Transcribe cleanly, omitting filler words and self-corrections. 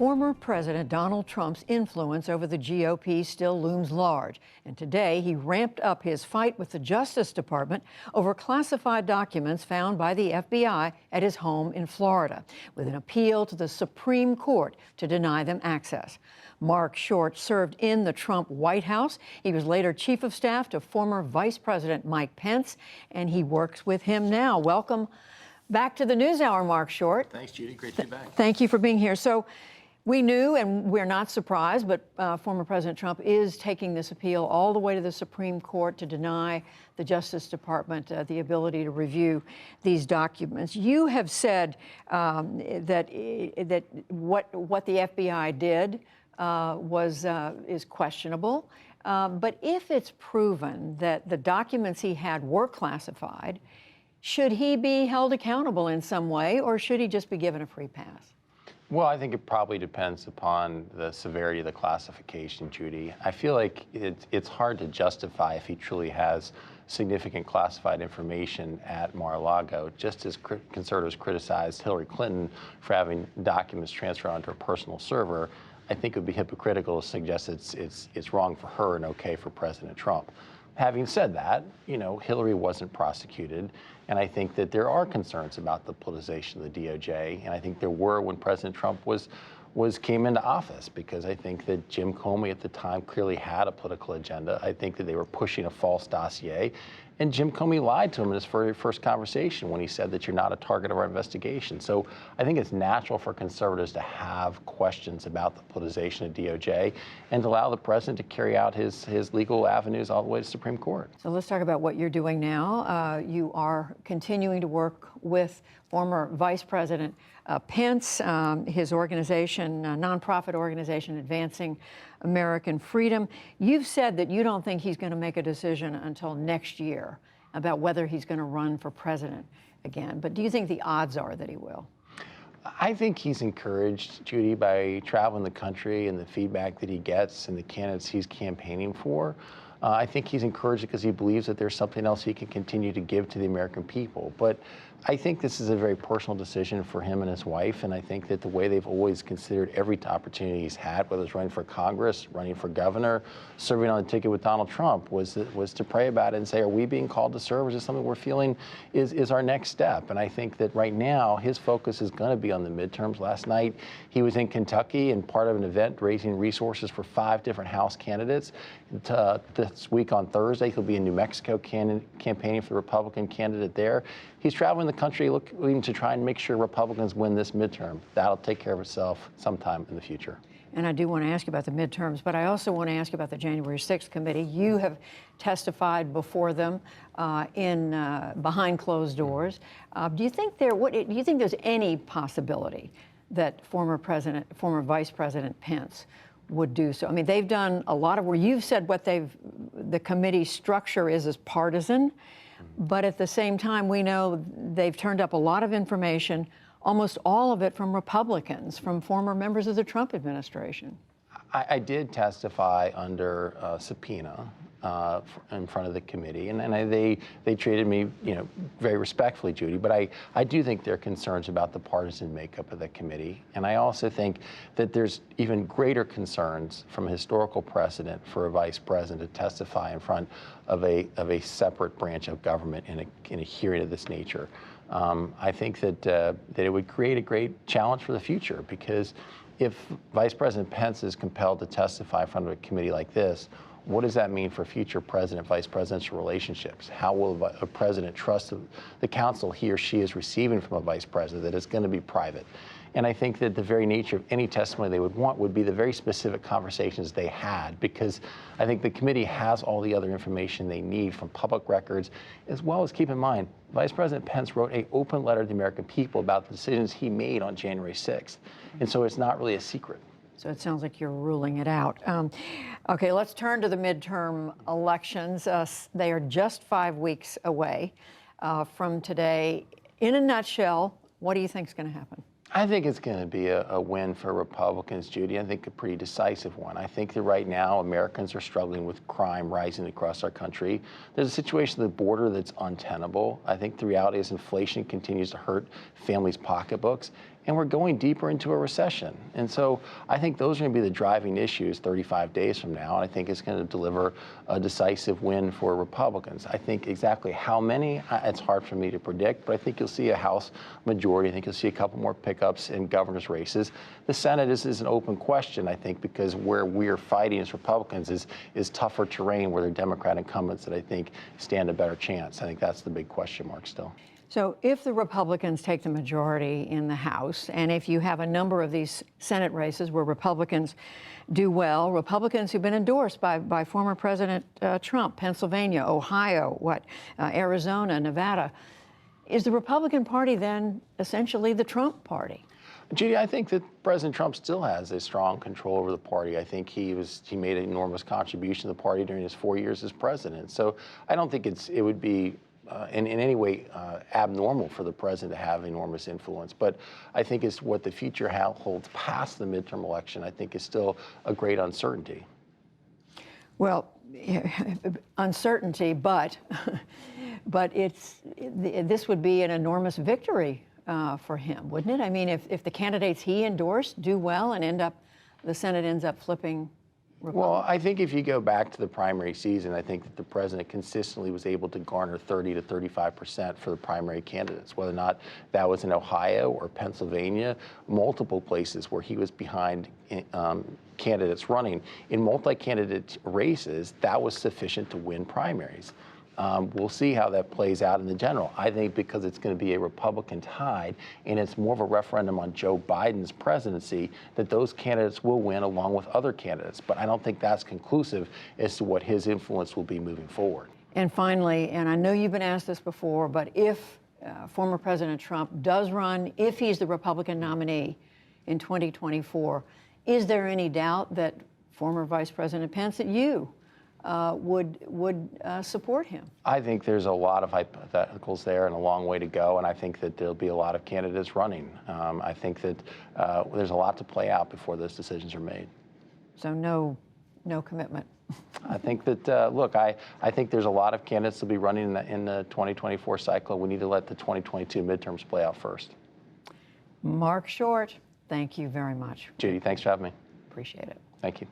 Former President Donald Trump's influence over the GOP still looms large, and today he ramped up his fight with the Justice Department over classified documents found by the FBI at his home in Florida, with an appeal to the Supreme Court to deny them access. Mark Short served in the Trump White House. He was later chief of staff to former Vice President Mike Pence, and he works with him now. Welcome back to the NewsHour, Mark Short. Thanks, Judy. Great to be back. Thank you for being here. So we knew, and we're not surprised, but former President Trump is taking this appeal all the way to the Supreme Court to deny the Justice Department the ability to review these documents. You have said that what the FBI did is questionable. But if it's proven that the documents he had were classified, should he be held accountable in some way, or should he just be given a free pass? Well, I think it probably depends upon the severity of the classification, Judy. I feel like it's hard to justify if he truly has significant classified information at Mar-a-Lago, just as conservatives criticized Hillary Clinton for having documents transferred onto her personal server. I think it would be hypocritical to suggest it's wrong for her and okay for President Trump. Having said that, you know, Hillary wasn't prosecuted, and I think that there are concerns about the politicization of the DOJ, and I think there were when President Trump came into office, because I think that Jim Comey at the time clearly had a political agenda. I think that they were pushing a false dossier, and Jim Comey lied to him in his very first conversation when he said that you're not a target of our investigation. So I think it's natural for conservatives to have questions about the politicization of DOJ and to allow the president to carry out his legal avenues all the way to the Supreme Court. So let's talk about what you're doing now. You are continuing to work with former Vice President Pence, his organization, nonprofit organization Advancing American Freedom. You've said that you don't think he's going to make a decision until next year about whether he's going to run for president again. But do you think the odds are that he will? I think he's encouraged, Judy, by traveling the country and the feedback that he gets and the candidates he's campaigning for. I think he's encouraged because he believes that there's something else he can continue to give to the American people. But I think this is a very personal decision for him and his wife, and I think that the way they've always considered every opportunity he's had, whether it's running for Congress, running for governor, serving on the ticket with Donald Trump, was to pray about it and say, are we being called to serve, or is this something we're feeling is our next step? And I think that right now his focus is going to be on the midterms. Last night he was in Kentucky and part of an event raising resources for 5 different House candidates. This week on Thursday he'll be in New Mexico campaigning for the Republican candidate there. He's traveling the country looking to try and make sure Republicans win this midterm. That'll take care of itself sometime in the future. And I do want to ask you about the midterms, but I also want to ask you about the January 6th committee. You have testified before them behind closed doors. Do you think there's any possibility that former Vice President Pence would do so? I mean, they've done a lot of work. You've said what the committee structure is partisan. But at the same time, we know they've turned up a lot of information, almost all of it from Republicans, from former members of the Trump administration. I did testify under subpoena in front of the committee, and they treated me, very respectfully, Judy. But I do think there are concerns about the partisan makeup of the committee, and I also think that there's even greater concerns from a historical precedent for a vice president to testify in front of a separate branch of government in a hearing of this nature. I think that it would create a great challenge for the future, because if Vice President Pence is compelled to testify in front of a committee like this, what does that mean for future president-vice presidential relationships? How will a president trust the counsel he or she is receiving from a vice president that is going to be private? And I think that the very nature of any testimony they would want would be the very specific conversations they had, because I think the committee has all the other information they need from public records, as well as, keep in mind, Vice President Pence wrote an open letter to the American people about the decisions he made on January 6th. And so it's not really a secret. So it sounds like you're ruling it out. Okay, let's turn to the midterm elections. They are just 5 weeks away from today. In a nutshell, what do you think is going to happen? I think it's going to be a win for Republicans, Judy. I think a pretty decisive one. I think that right now Americans are struggling with crime rising across our country. There's a situation at the border that's untenable. I think the reality is inflation continues to hurt families' pocketbooks. and we're going deeper into a recession. And so I think those are going to be the driving issues 35 days from now, and I think it's going to deliver a decisive win for Republicans. I think exactly how many, it's hard for me to predict, but I think you'll see a House majority. I think you'll see a couple more pickups in governor's races. The Senate is an open question, I think, because where we're fighting as Republicans is tougher terrain, where they're Democrat incumbents that I think stand a better chance. I think that's the big question mark still. So if the Republicans take the majority in the House, and if you have a number of these Senate races where Republicans do well, Republicans who've been endorsed by former President Trump, Pennsylvania, Ohio, Arizona, Nevada, is the Republican Party then essentially the Trump Party? Judy, I think that President Trump still has a strong control over the party. I think he made an enormous contribution to the party during his 4 years as president. So I don't think it would be in any way abnormal for the president to have enormous influence. But I think it's what the future holds past the midterm election, I think is still a great uncertainty. Well, uncertainty, but this would be an enormous victory for him, wouldn't it? I mean, if the candidates he endorsed do well and the Senate ends up flipping Republican. Well, I think if you go back to the primary season, I think that the president consistently was able to garner 30 to 35% for the primary candidates, whether or not that was in Ohio or Pennsylvania, multiple places where he was behind candidates running. In multi-candidate races, that was sufficient to win primaries. We'll see how that plays out in the general. I think because it's going to be a Republican tide and it's more of a referendum on Joe Biden's presidency, that those candidates will win along with other candidates. But I don't think that's conclusive as to what his influence will be moving forward. And finally, and I know you've been asked this before, but if former President Trump does run, if he's the Republican nominee in 2024, is there any doubt that former Vice President Pence, that you would support him? I think there's a lot of hypotheticals there and a long way to go, and I think that there'll be a lot of candidates running. I think that there's a lot to play out before those decisions are made. So no commitment. I think that, look, I think there's a lot of candidates that'll be running in the 2024 cycle. We need to let the 2022 midterms play out first. Mark Short, thank you very much. Judy, thanks for having me. Appreciate it. Thank you.